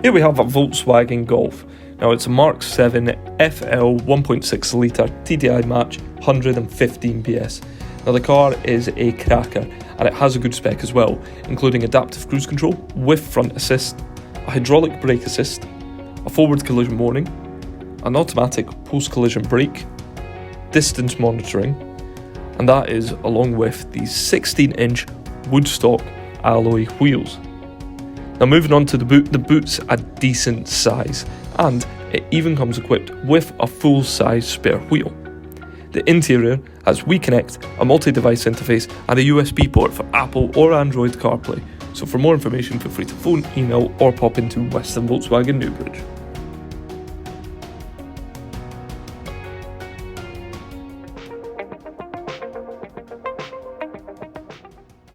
Here we have a Volkswagen Golf. Now it's a Mark 7 FL 1.6 litre TDI match, 115 PS. Now the car is a cracker and it has a good spec as well, including adaptive cruise control with front assist, a hydraulic brake assist, a forward collision warning, an automatic post-collision brake, distance monitoring, and that is along with these 16-inch Woodstock alloy wheels. Now moving on to the boot's a decent size, and it even comes equipped with a full-size spare wheel. The interior has WeConnect, a multi-device interface, and a USB port for Apple or Android CarPlay. So for more information, feel free to phone, email, or pop into Western Volkswagen Newbridge.